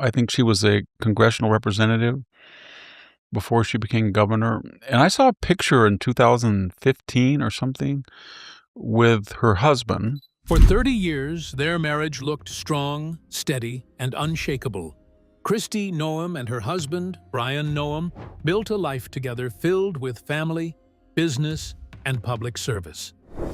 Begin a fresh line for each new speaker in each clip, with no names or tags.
I think she was a congressional representative before she became governor. And I saw a picture in 2015 or something with her husband.
For 30 years, their marriage looked strong, steady, and unshakable. Kristi Noem and her husband, Bryon Noem, built a life together filled with family, business, and public service.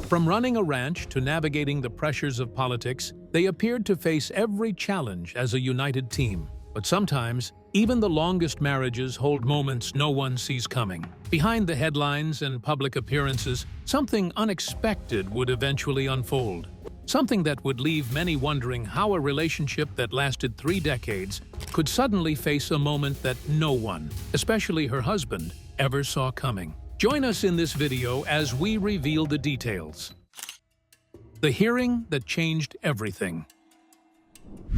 From running a ranch to navigating the pressures of politics, they appeared to face every challenge as a united team. But sometimes, even the longest marriages hold moments no one sees coming. Behind the headlines and public appearances, something unexpected would eventually unfold. Something that would leave many wondering how a relationship that lasted 3 decades could suddenly face a moment that no one, especially her husband, ever saw coming. Join us in this video as we reveal the details. The hearing that changed everything.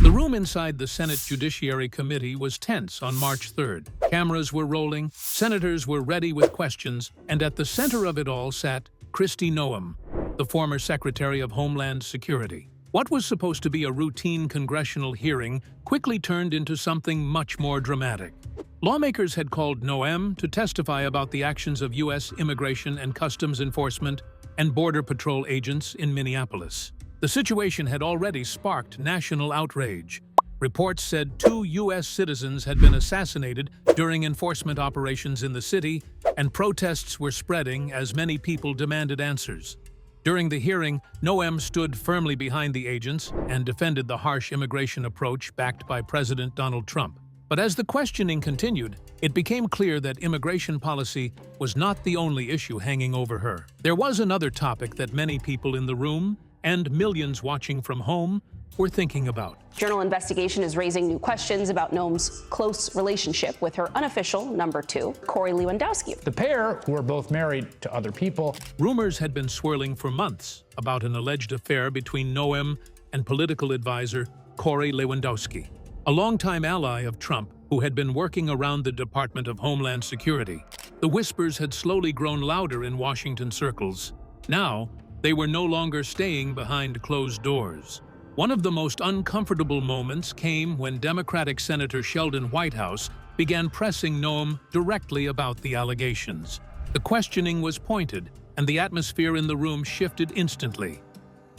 The room inside the Senate Judiciary Committee was tense on March 3rd. Cameras were rolling, senators were ready with questions, and at the center of it all sat Kristi Noem, the former Secretary of Homeland Security. What was supposed to be a routine congressional hearing quickly turned into something much more dramatic. Lawmakers had called Noem to testify about the actions of U.S. Immigration and Customs Enforcement and Border Patrol agents in Minneapolis. The situation had already sparked national outrage. Reports said 2 U.S. citizens had been assassinated during enforcement operations in the city, and protests were spreading as many people demanded answers. During the hearing, Noem stood firmly behind the agents and defended the harsh immigration approach backed by President Donald Trump. But as the questioning continued, it became clear that immigration policy was not the only issue hanging over her. There was another topic that many people in the room and millions watching from home were thinking about.
Journal investigation is raising new questions about Noem's close relationship with her unofficial number 2, Corey Lewandowski.
The pair, who are both married to other people.
Rumors had been swirling for months about an alleged affair between Noem and political advisor Corey Lewandowski, a longtime ally of Trump who had been working around the Department of Homeland Security. The whispers had slowly grown louder in Washington circles. Now, they were no longer staying behind closed doors. One of the most uncomfortable moments came when Democratic Senator Sheldon Whitehouse began pressing Noem directly about the allegations. The questioning was pointed, and the atmosphere in the room shifted instantly.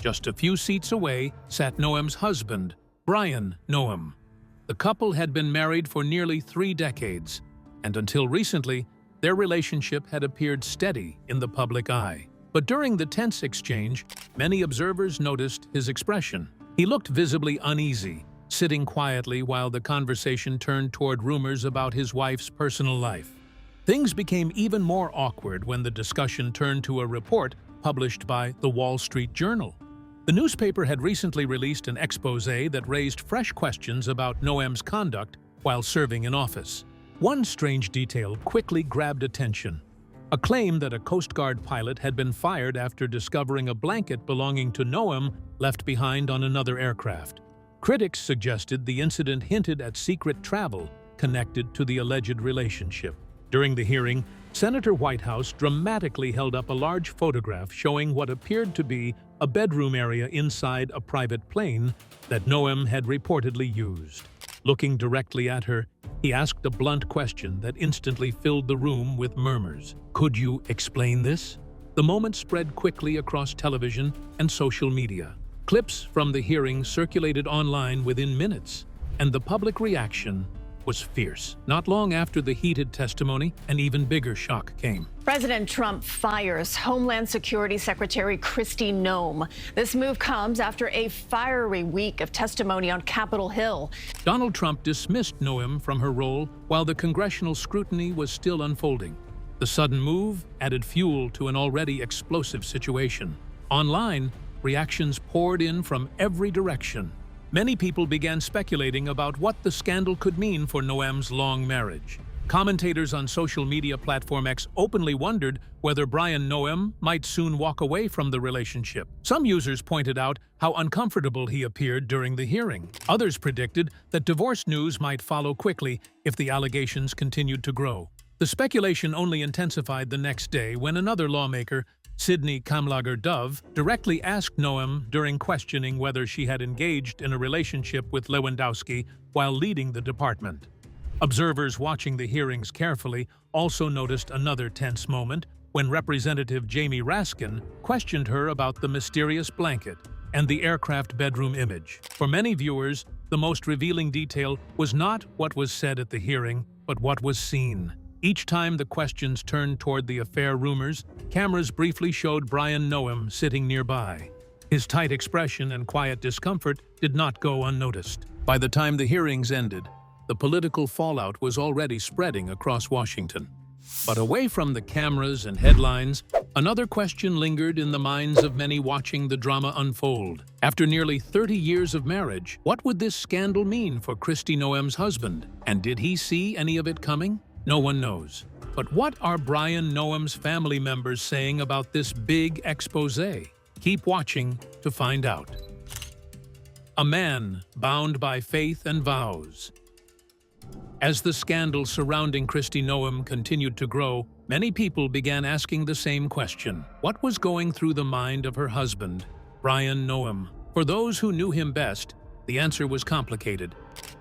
Just a few seats away sat Noem's husband, Bryon Noem. The couple had been married for nearly 3 decades, and until recently, their relationship had appeared steady in the public eye. But during the tense exchange, many observers noticed his expression. He looked visibly uneasy, sitting quietly while the conversation turned toward rumors about his wife's personal life. Things became even more awkward when the discussion turned to a report published by The Wall Street Journal. The newspaper had recently released an exposé that raised fresh questions about Noem's conduct while serving in office. One strange detail quickly grabbed attention: a claim that a Coast Guard pilot had been fired after discovering a blanket belonging to Noem left behind on another aircraft. Critics suggested the incident hinted at secret travel connected to the alleged relationship. During the hearing, Senator Whitehouse dramatically held up a large photograph showing what appeared to be a bedroom area inside a private plane that Noem had reportedly used. Looking directly at her, he asked a blunt question that instantly filled the room with murmurs. "Could you explain this?" The moment spread quickly across television and social media. Clips from the hearing circulated online within minutes, and the public reaction was fierce. Not long after the heated testimony, an even bigger shock came.
President Trump fires Homeland Security Secretary Kristi Noem. This move comes after a fiery week of testimony on Capitol Hill.
Donald Trump dismissed Noem from her role while the congressional scrutiny was still unfolding. The sudden move added fuel to an already explosive situation. Online, reactions poured in from every direction. Many people began speculating about what the scandal could mean for Noem's long marriage. Commentators on social media platform X openly wondered whether Bryon Noem might soon walk away from the relationship. Some users pointed out how uncomfortable he appeared during the hearing. Others predicted that divorce news might follow quickly if the allegations continued to grow. The speculation only intensified the next day when another lawmaker, Sydney Kamlager-Dove, directly asked Noem during questioning whether she had engaged in a relationship with Lewandowski while leading the department. Observers watching the hearings carefully also noticed another tense moment when Representative Jamie Raskin questioned her about the mysterious blanket and the aircraft bedroom image. For many viewers, the most revealing detail was not what was said at the hearing, but what was seen. Each time the questions turned toward the affair rumors, cameras briefly showed Bryon Noem sitting nearby. His tight expression and quiet discomfort did not go unnoticed. By the time the hearings ended, the political fallout was already spreading across Washington. But away from the cameras and headlines, another question lingered in the minds of many watching the drama unfold. After nearly 30 years of marriage, what would this scandal mean for Kristi Noem's husband? And did he see any of it coming? No one knows. But what are Bryon Noem's family members saying about this big expose? Keep watching to find out. A man bound by faith and vows. As the scandal surrounding Kristi Noem continued to grow, many people began asking the same question. What was going through the mind of her husband, Bryon Noem? For those who knew him best, the answer was complicated.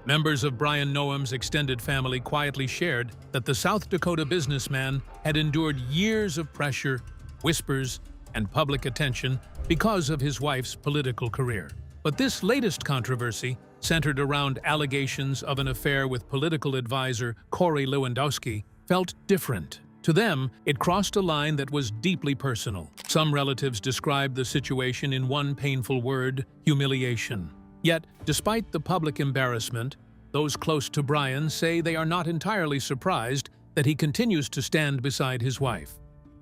Members of Bryon Noem's extended family quietly shared that the South Dakota businessman had endured years of pressure, whispers, and public attention because of his wife's political career. But this latest controversy, centered around allegations of an affair with political advisor Corey Lewandowski, felt different. To them, it crossed a line that was deeply personal. Some relatives described the situation in one painful word: humiliation. Yet, despite the public embarrassment, those close to Bryon say they are not entirely surprised that he continues to stand beside his wife.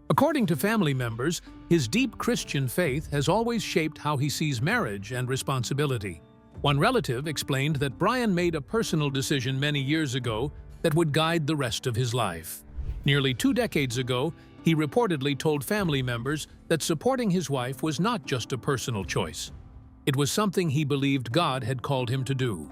According to family members, his deep Christian faith has always shaped how he sees marriage and responsibility. One relative explained that Bryon made a personal decision many years ago that would guide the rest of his life. Nearly 2 decades ago, he reportedly told family members that supporting his wife was not just a personal choice. It was something he believed God had called him to do.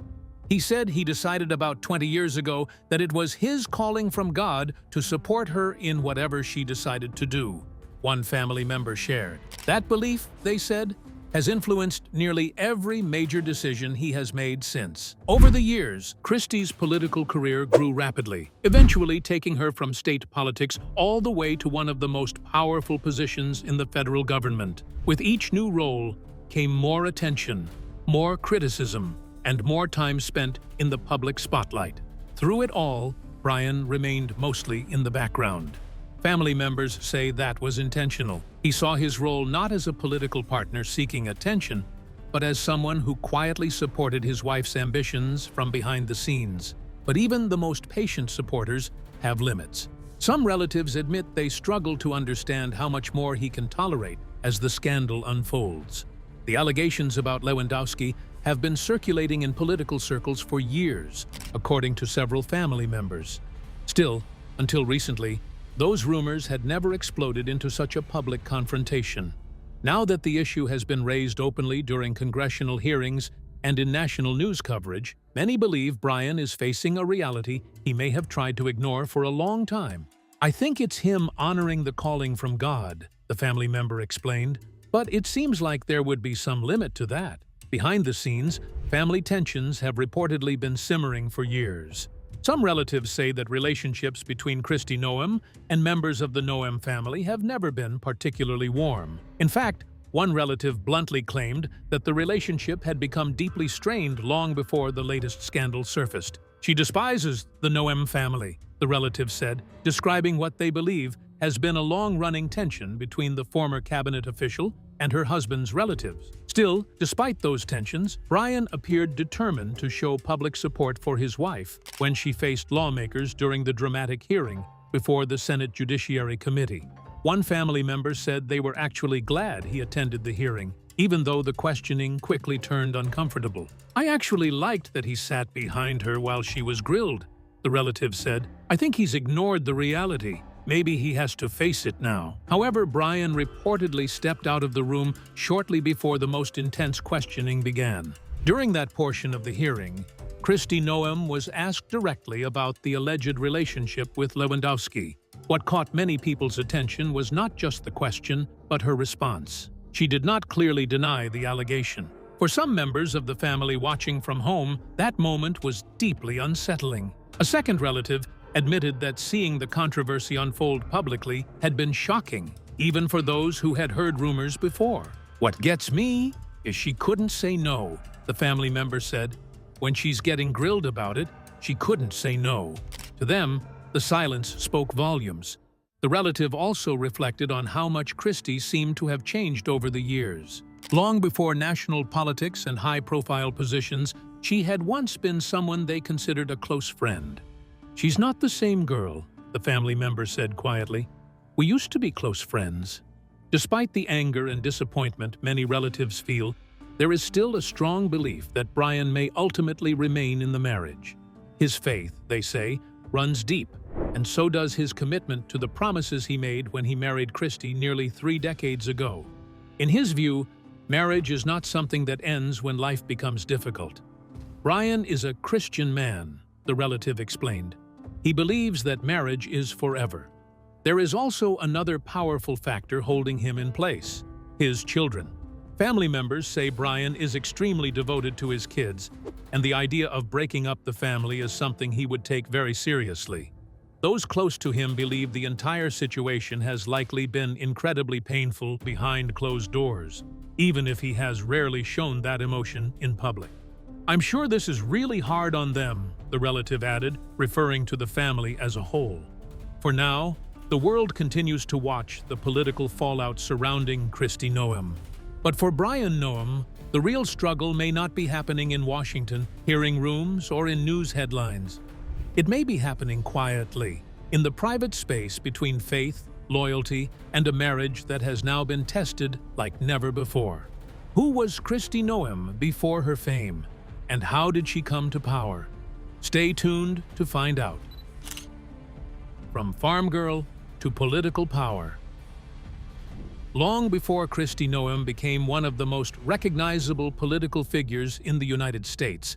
He said he decided about 20 years ago that it was his calling from God to support her in whatever she decided to do, one family member shared. That belief, they said, has influenced nearly every major decision he has made since. Over the years, Kristi's political career grew rapidly, eventually taking her from state politics all the way to one of the most powerful positions in the federal government. With each new role came more attention, more criticism, and more time spent in the public spotlight. Through it all, Bryon remained mostly in the background. Family members say that was intentional. He saw his role not as a political partner seeking attention, but as someone who quietly supported his wife's ambitions from behind the scenes. But even the most patient supporters have limits. Some relatives admit they struggle to understand how much more he can tolerate as the scandal unfolds. The allegations about Lewandowski have been circulating in political circles for years, according to several family members. Still, until recently, those rumors had never exploded into such a public confrontation. Now that the issue has been raised openly during congressional hearings and in national news coverage, many believe Bryon is facing a reality he may have tried to ignore for a long time. "I think it's him honoring the calling from God," the family member explained. But it seems like there would be some limit to that. Behind the scenes, family tensions have reportedly been simmering for years. Some relatives say that relationships between Kristi Noem and members of the Noem family have never been particularly warm. In fact, one relative bluntly claimed that the relationship had become deeply strained long before the latest scandal surfaced. "She despises the Noem family," the relative said, describing what they believe has been a long-running tension between the former cabinet official and her husband's relatives. Still, despite those tensions, Bryon appeared determined to show public support for his wife when she faced lawmakers during the dramatic hearing before the Senate Judiciary Committee. One family member said they were actually glad he attended the hearing, even though the questioning quickly turned uncomfortable. "I actually liked that he sat behind her while she was grilled," the relative said. "I think he's ignored the reality. Maybe he has to face it now." However, Bryon reportedly stepped out of the room shortly before the most intense questioning began. During that portion of the hearing, Kristi Noem was asked directly about the alleged relationship with Lewandowski. What caught many people's attention was not just the question, but her response. She did not clearly deny the allegation. For some members of the family watching from home, that moment was deeply unsettling. A second relative admitted that seeing the controversy unfold publicly had been shocking, even for those who had heard rumors before. "What gets me is she couldn't say no," the family member said. "When she's getting grilled about it, she couldn't say no." To them, the silence spoke volumes. The relative also reflected on how much Kristi seemed to have changed over the years. Long before national politics and high-profile positions, she had once been someone they considered a close friend. "She's not the same girl," the family member said quietly. "We used to be close friends." Despite the anger and disappointment many relatives feel, there is still a strong belief that Bryon may ultimately remain in the marriage. His faith, they say, runs deep, and so does his commitment to the promises he made when he married Kristi nearly 3 decades ago. In his view, marriage is not something that ends when life becomes difficult. Bryon is a Christian man, the relative explained. He believes that marriage is forever. There is also another powerful factor holding him in place: his children. Family members say Bryon is extremely devoted to his kids, and the idea of breaking up the family is something he would take very seriously. Those close to him believe the entire situation has likely been incredibly painful behind closed doors, even if he has rarely shown that emotion in public. "I'm sure this is really hard on them," the relative added, referring to the family as a whole. For now, the world continues to watch the political fallout surrounding Kristi Noem. But for Bryon Noem, the real struggle may not be happening in Washington, hearing rooms, or in news headlines. It may be happening quietly, in the private space between faith, loyalty, and a marriage that has now been tested like never before. Who was Kristi Noem before her fame, and how did she come to power? Stay tuned to find out. From farm girl to political power. Long before Kristi Noem became one of the most recognizable political figures in the United States,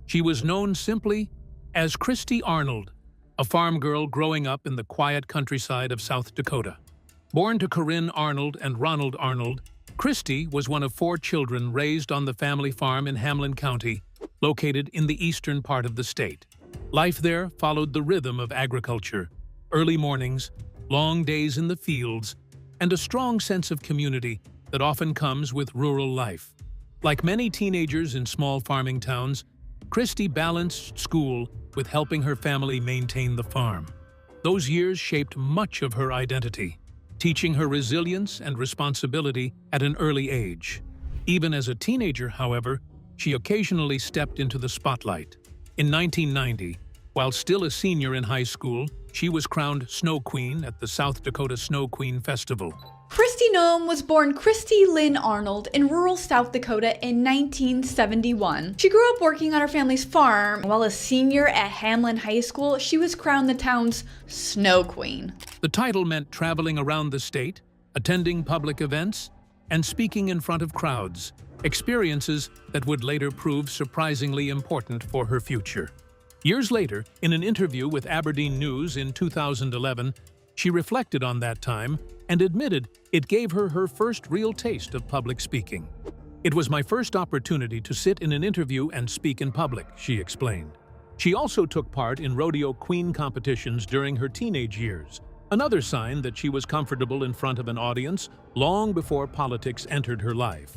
she was known simply as Kristi Arnold, a farm girl growing up in the quiet countryside of South Dakota. Born to Corinne Arnold and Ronald Arnold, Kristi was one of 4 children raised on the family farm in Hamlin County, located in the eastern part of the state. Life there followed the rhythm of agriculture: early mornings, long days in the fields, and a strong sense of community that often comes with rural life. Like many teenagers in small farming towns, Kristi balanced school with helping her family maintain the farm. Those years shaped much of her identity, teaching her resilience and responsibility at an early age. Even as a teenager, however, she occasionally stepped into the spotlight. In 1990, while still a senior in high school, she was crowned Snow Queen at the South Dakota Snow Queen Festival.
Kristi Noem was born Kristi Lynn Arnold in rural South Dakota in 1971. She grew up working on her family's farm. While a senior at Hamlin High School, she was crowned the town's Snow Queen.
The title meant traveling around the state, attending public events, and speaking in front of crowds, experiences that would later prove surprisingly important for her future. Years later, in an interview with Aberdeen News in 2011, she reflected on that time and admitted it gave her her first real taste of public speaking. "It was my first opportunity to sit in an interview and speak in public," she explained. She also took part in rodeo queen competitions during her teenage years, another sign that she was comfortable in front of an audience long before politics entered her life.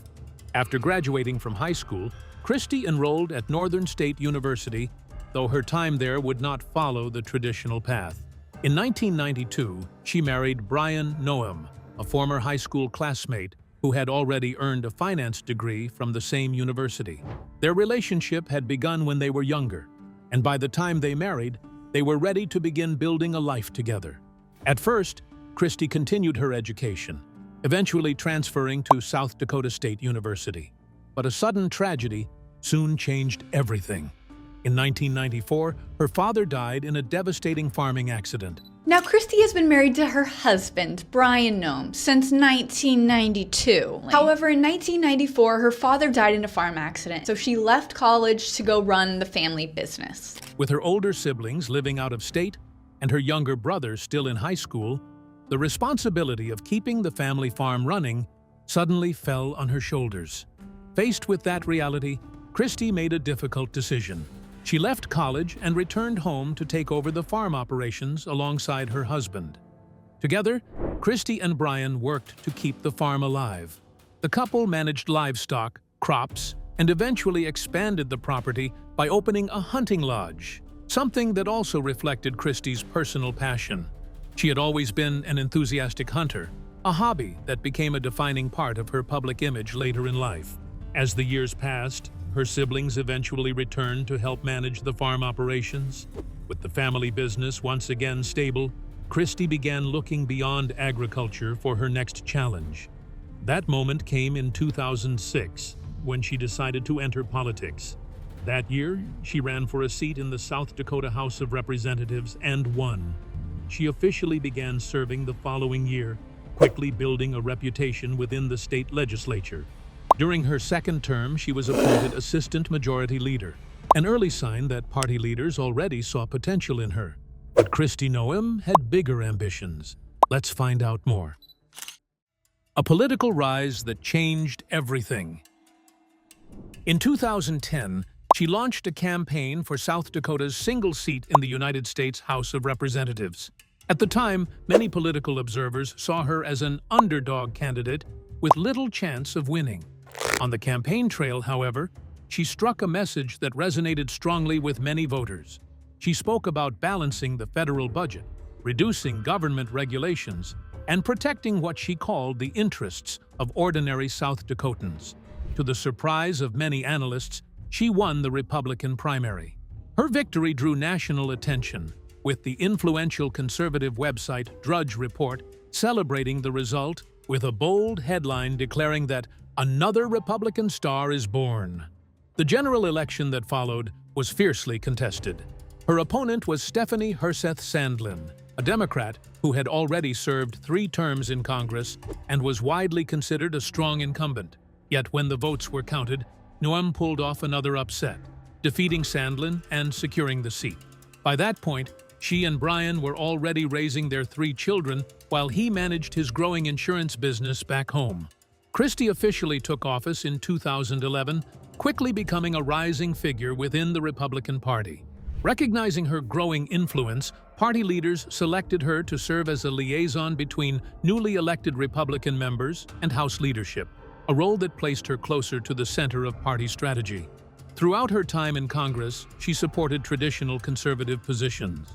After graduating from high school, Kristi enrolled at Northern State University, though her time there would not follow the traditional path. In 1992, she married Bryon Noem, a former high school classmate who had already earned a finance degree from the same university. Their relationship had begun when they were younger, and by the time they married, they were ready to begin building a life together. At first, Kristi continued her education, eventually transferring to South Dakota State University. But a sudden tragedy soon changed everything. In 1994, her father died in a devastating farming accident.
Now, Kristi has been married to her husband, Bryon Noem, since 1992. However, in 1994, her father died in a farm accident, so she left college to go run the family business.
With her older siblings living out of state, and her younger brother still in high school, the responsibility of keeping the family farm running suddenly fell on her shoulders. Faced with that reality, Kristi made a difficult decision. She left college and returned home to take over the farm operations alongside her husband. Together, Kristi and Bryon worked to keep the farm alive. The couple managed livestock, crops, and eventually expanded the property by opening a hunting lodge, something that also reflected Kristi's personal passion. She had always been an enthusiastic hunter, a hobby that became a defining part of her public image later in life. As the years passed, her siblings eventually returned to help manage the farm operations. With the family business once again stable, Kristi began looking beyond agriculture for her next challenge. That moment came in 2006, when she decided to enter politics. That year, she ran for a seat in the South Dakota House of Representatives and won. She officially began serving the following year, quickly building a reputation within the state legislature. During her second term, she was appointed Assistant Majority Leader, an early sign that party leaders already saw potential in her. But Kristi Noem had bigger ambitions. Let's find out more. A political rise that changed everything. In 2010, she launched a campaign for South Dakota's single seat in the United States House of Representatives. At the time, many political observers saw her as an underdog candidate with little chance of winning. On the campaign trail, however, she struck a message that resonated strongly with many voters. She spoke about balancing the federal budget, reducing government regulations, and protecting what she called the interests of ordinary South Dakotans. To the surprise of many analysts, she won the Republican primary. Her victory drew national attention, with the influential conservative website Drudge Report celebrating the result with a bold headline declaring that another Republican star is born. The general election that followed was fiercely contested. Her opponent was Stephanie Herseth Sandlin, a Democrat who had already served 3 terms in Congress and was widely considered a strong incumbent. Yet when the votes were counted, Noem pulled off another upset, defeating Sandlin and securing the seat. By that point, she and Bryon were already raising their 3 children while he managed his growing insurance business back home. Kristi officially took office in 2011, quickly becoming a rising figure within the Republican Party. Recognizing her growing influence, party leaders selected her to serve as a liaison between newly elected Republican members and House leadership, a role that placed her closer to the center of party strategy. Throughout her time in Congress, she supported traditional conservative positions.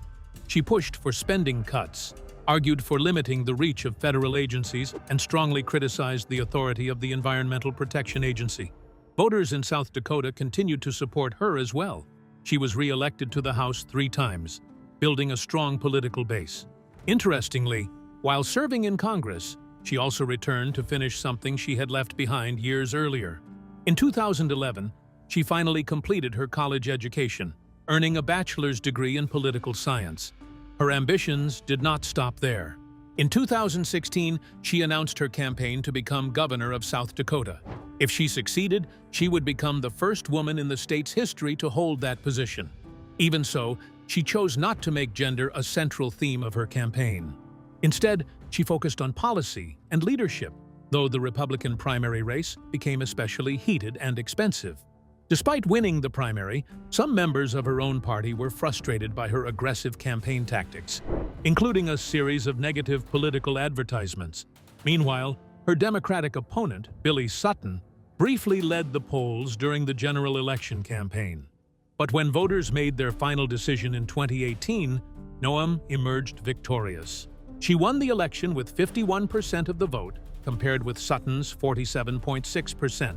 She pushed for spending cuts, argued for limiting the reach of federal agencies, and strongly criticized the authority of the Environmental Protection Agency. Voters in South Dakota continued to support her as well. She was re-elected to the House 3 times, building a strong political base. Interestingly, while serving in Congress, she also returned to finish something she had left behind years earlier. In 2011, she finally completed her college education, earning a bachelor's degree in political science. Her ambitions did not stop there. In 2016, she announced her campaign to become governor of South Dakota. If she succeeded, she would become the first woman in the state's history to hold that position. Even so, she chose not to make gender a central theme of her campaign. Instead, she focused on policy and leadership, though the Republican primary race became especially heated and expensive. Despite winning the primary, some members of her own party were frustrated by her aggressive campaign tactics, including a series of negative political advertisements. Meanwhile, her Democratic opponent, Billy Sutton, briefly led the polls during the general election campaign. But when voters made their final decision in 2018, Noem emerged victorious. She won the election with 51% of the vote, compared with Sutton's 47.6%.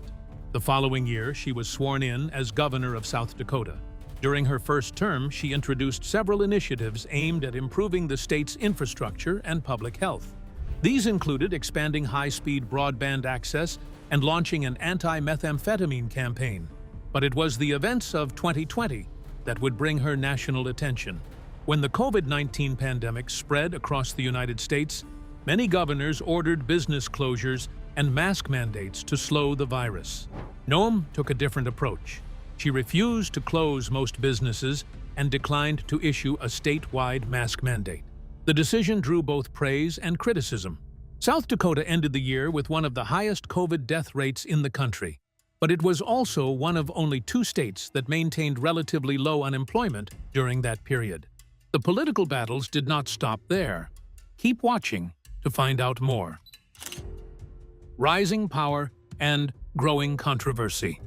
The following year, she was sworn in as governor of South Dakota. During her first term, she introduced several initiatives aimed at improving the state's infrastructure and public health. These included expanding high-speed broadband access and launching an anti-methamphetamine campaign. But it was the events of 2020 that would bring her national attention. When the COVID-19 pandemic spread across the United States, many governors ordered business closures and mask mandates to slow the virus. Noem took a different approach. She refused to close most businesses, and declined to issue a statewide mask mandate. The decision drew both praise and criticism. South Dakota ended the year with one of the highest COVID death rates in the country, but it was also one of only 2 states that maintained relatively low unemployment during that period. The political battles did not stop there. Keep watching to find out more. Rising power and growing controversy.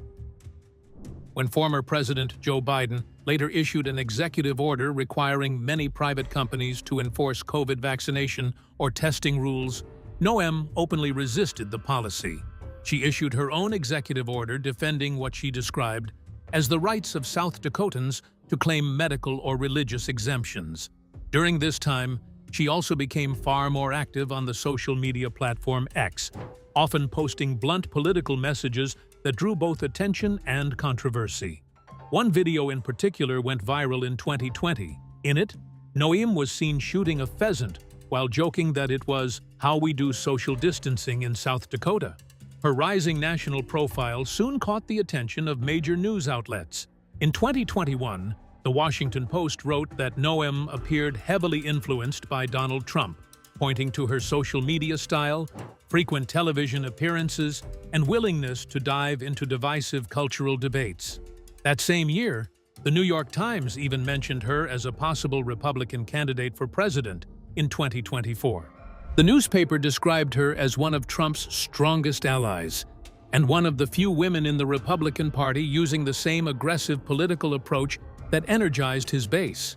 When former President Joe Biden later issued an executive order requiring many private companies to enforce COVID vaccination or testing rules, Noem openly resisted the policy. She issued her own executive order defending what she described as the rights of South Dakotans to claim medical or religious exemptions. During this time, she also became far more active on the social media platform X, often posting blunt political messages that drew both attention and controversy. One video in particular went viral in 2020. In it, Noem was seen shooting a pheasant while joking that it was how we do social distancing in South Dakota. Her rising national profile soon caught the attention of major news outlets. In 2021, The Washington Post wrote that Noem appeared heavily influenced by Donald Trump, pointing to her social media style, frequent television appearances, and willingness to dive into divisive cultural debates. That same year, the New York Times even mentioned her as a possible Republican candidate for president in 2024. The newspaper described her as one of Trump's strongest allies, and one of the few women in the Republican Party using the same aggressive political approach that energized his base.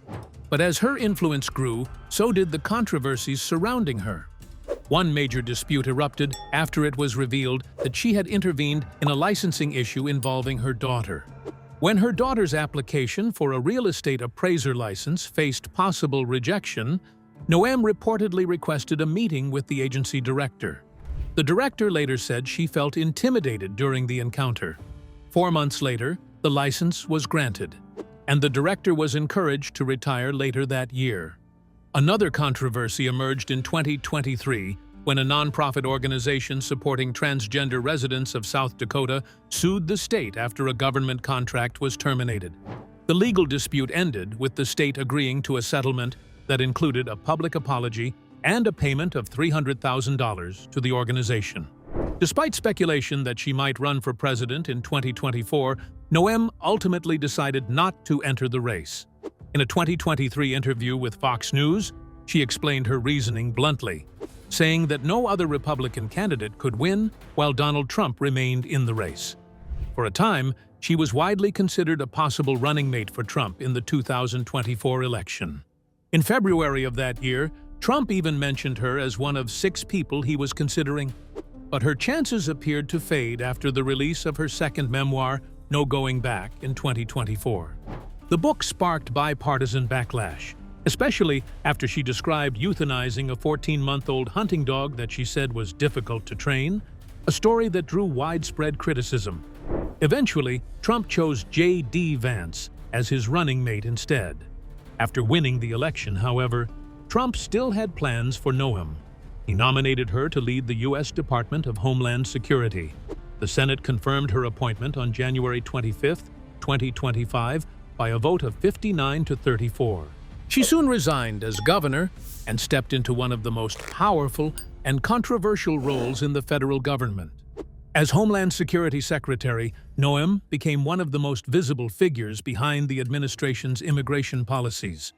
But as her influence grew, so did the controversies surrounding her. One major dispute erupted after it was revealed that she had intervened in a licensing issue involving her daughter. When her daughter's application for a real estate appraiser license faced possible rejection, Noem reportedly requested a meeting with the agency director. The director later said she felt intimidated during the encounter. 4 months later, the license was granted, and the director was encouraged to retire later that year. Another controversy emerged in 2023 when a nonprofit organization supporting transgender residents of South Dakota sued the state after a government contract was terminated. The legal dispute ended with the state agreeing to a settlement that included a public apology and a payment of $300,000 to the organization. Despite speculation that she might run for president in 2024, Noem ultimately decided not to enter the race. In a 2023 interview with Fox News, she explained her reasoning bluntly, saying that no other Republican candidate could win while Donald Trump remained in the race. For a time, she was widely considered a possible running mate for Trump in the 2024 election. In February of that year, Trump even mentioned her as one of 6 people he was considering. But her chances appeared to fade after the release of her second memoir, No Going Back, in 2024. The book sparked bipartisan backlash, especially after she described euthanizing a 14-month-old hunting dog that she said was difficult to train, a story that drew widespread criticism. Eventually, Trump chose J.D. Vance as his running mate instead. After winning the election, however, Trump still had plans for Noem. He nominated her to lead the U.S. Department of Homeland Security. The Senate confirmed her appointment on January 25, 2025, by a vote of 59 to 34. She soon resigned as governor and stepped into one of the most powerful and controversial roles in the federal government. As Homeland Security Secretary, Noem became one of the most visible figures behind the administration's immigration policies.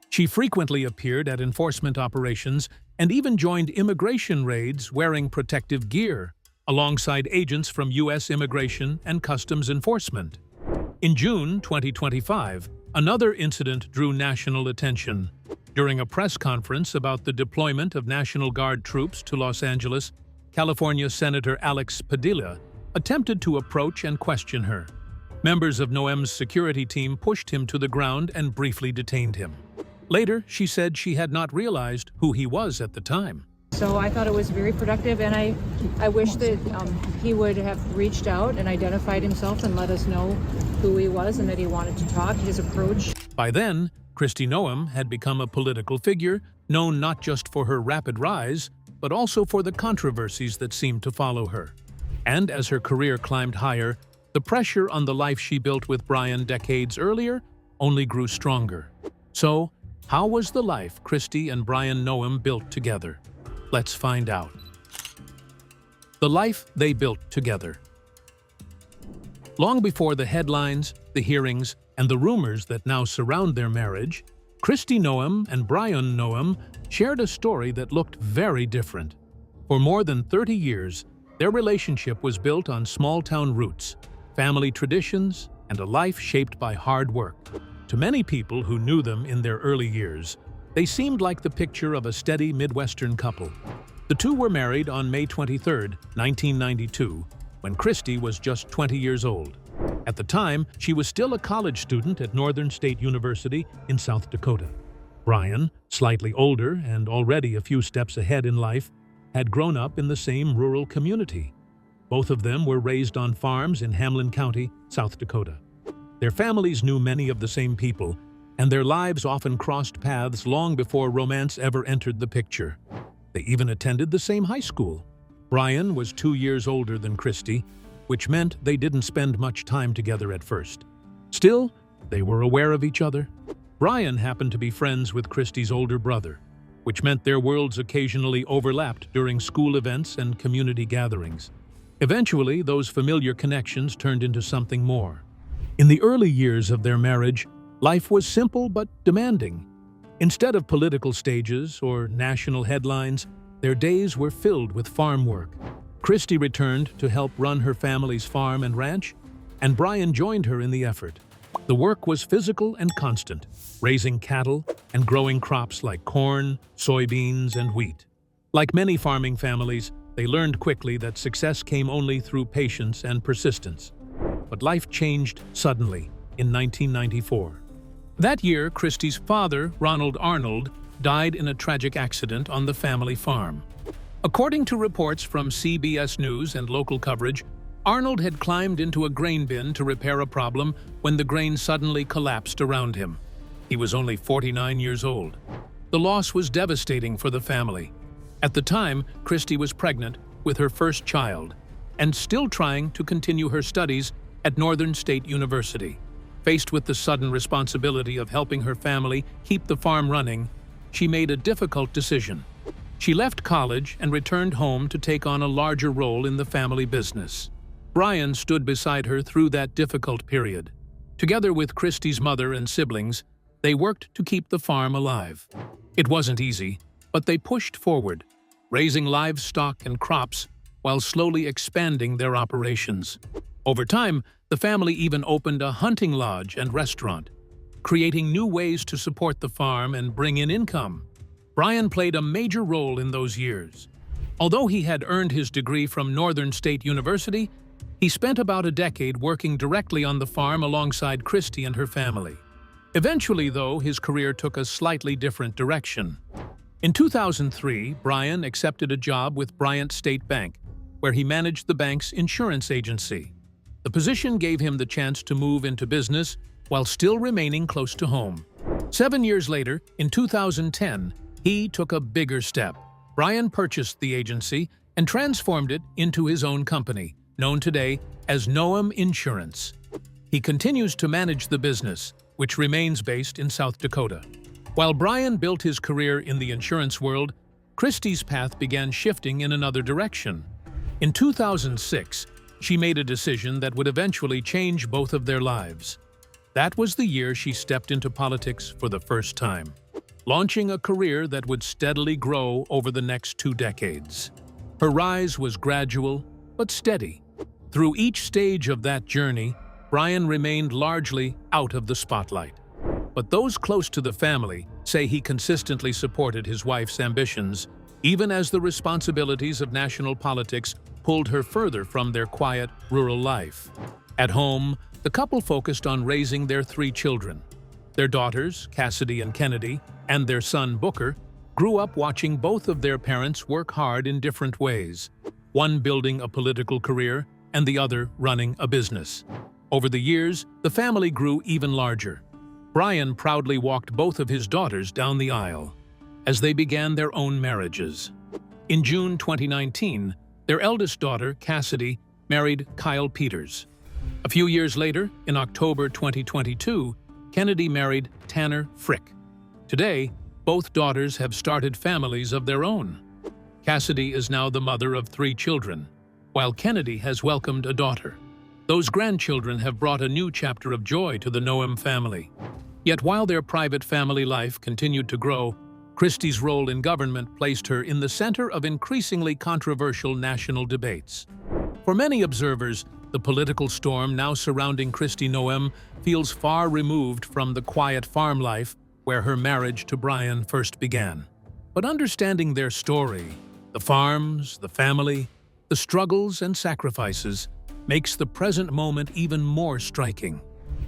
She frequently appeared at enforcement operations and even joined immigration raids wearing protective gear, alongside agents from U.S. Immigration and Customs Enforcement. In June 2025, another incident drew national attention. During a press conference about the deployment of National Guard troops to Los Angeles, California Senator Alex Padilla attempted to approach and question her. Members of Noem's security team pushed him to the ground and briefly detained him. Later, she said she had not realized who he was at the time.
So I thought it was very productive, and I wish that he would have reached out and identified himself and let us know who he was and that he wanted to talk, his approach.
By then, Kristi Noem had become a political figure known not just for her rapid rise, but also for the controversies that seemed to follow her. And as her career climbed higher, the pressure on the life she built with Bryon decades earlier only grew stronger. So, how was the life Kristi and Bryon Noem built together? Let's find out. The life they built together. Long before the headlines, the hearings, and the rumors that now surround their marriage, Kristi Noem and Bryon Noem shared a story that looked very different. For more than 30 years, their relationship was built on small-town roots, family traditions, and a life shaped by hard work. To many people who knew them in their early years, they seemed like the picture of a steady Midwestern couple. The two were married on May 23, 1992, when Kristi was just 20 years old. At the time, she was still a college student at Northern State University in South Dakota. Bryon, slightly older and already a few steps ahead in life, had grown up in the same rural community. Both of them were raised on farms in Hamlin County, South Dakota. Their families knew many of the same people, and their lives often crossed paths long before romance ever entered the picture. They even attended the same high school. Bryon was 2 years older than Kristi, which meant they didn't spend much time together at first. Still, they were aware of each other. Bryon happened to be friends with Kristi's older brother, which meant their worlds occasionally overlapped during school events and community gatherings. Eventually, those familiar connections turned into something more. In the early years of their marriage, life was simple but demanding. Instead of political stages or national headlines, their days were filled with farm work. Kristi returned to help run her family's farm and ranch, and Bryon joined her in the effort. The work was physical and constant, raising cattle and growing crops like corn, soybeans, and wheat. Like many farming families, they learned quickly that success came only through patience and persistence. But life changed suddenly in 1994. That year, Kristi's father, Ronald Arnold, died in a tragic accident on the family farm. According to reports from CBS News and local coverage, Arnold had climbed into a grain bin to repair a problem when the grain suddenly collapsed around him. He was only 49 years old. The loss was devastating for the family. At the time, Kristi was pregnant with her first child and still trying to continue her studies at Northern State University. Faced with the sudden responsibility of helping her family keep the farm running, she made a difficult decision. She left college and returned home to take on a larger role in the family business. Bryon stood beside her through that difficult period. Together with Kristi's mother and siblings, they worked to keep the farm alive. It wasn't easy, but they pushed forward, raising livestock and crops while slowly expanding their operations. Over time, the family even opened a hunting lodge and restaurant, creating new ways to support the farm and bring in income. Bryon played a major role in those years. Although he had earned his degree from Northern State University, he spent about a decade working directly on the farm alongside Kristi and her family. Eventually, though, his career took a slightly different direction. In 2003, Bryon accepted a job with Bryant State Bank, where he managed the bank's insurance agency. The position gave him the chance to move into business while still remaining close to home. 7 years later, in 2010, he took a bigger step. Bryon purchased the agency and transformed it into his own company, known today as Noem Insurance. He continues to manage the business, which remains based in South Dakota. While Bryon built his career in the insurance world, Kristi's path began shifting in another direction. In 2006, she made a decision that would eventually change both of their lives. That was the year she stepped into politics for the first time, launching a career that would steadily grow over the next 2 decades. Her rise was gradual, but steady. Through each stage of that journey, Bryon remained largely out of the spotlight. But those close to the family say he consistently supported his wife's ambitions, even as the responsibilities of national politics pulled her further from their quiet, rural life. At home, the couple focused on raising their 3 children. Their daughters, Cassidy and Kennedy, and their son, Booker, grew up watching both of their parents work hard in different ways, one building a political career and the other running a business. Over the years, the family grew even larger. Bryon proudly walked both of his daughters down the aisle as they began their own marriages. In June 2019, their eldest daughter, Cassidy, married Kyle Peters. A few years later, in October 2022, Kennedy married Tanner Frick. Today, both daughters have started families of their own. Cassidy is now the mother of 3 children, while Kennedy has welcomed a daughter. Those grandchildren have brought a new chapter of joy to the Noem family. Yet while their private family life continued to grow, Kristi's role in government placed her in the center of increasingly controversial national debates. For many observers, the political storm now surrounding Kristi Noem feels far removed from the quiet farm life where her marriage to Bryon first began. But understanding their story, the farms, the family, the struggles and sacrifices, makes the present moment even more striking.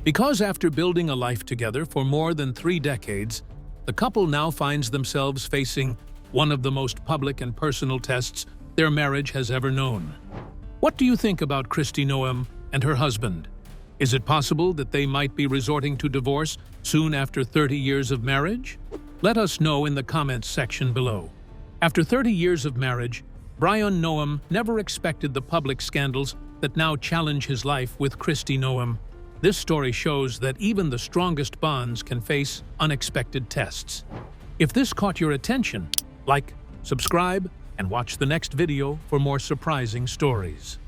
Because after building a life together for more than 3 decades, the couple now finds themselves facing one of the most public and personal tests their marriage has ever known. What do you think about Kristi Noem and her husband? Is it possible that they might be resorting to divorce soon after 30 years of marriage? Let us know in the comments section below. After 30 years of marriage, Bryon Noem never expected the public scandals that now challenge his life with Kristi Noem. This story shows that even the strongest bonds can face unexpected tests. If this caught your attention, like, subscribe, and watch the next video for more surprising stories.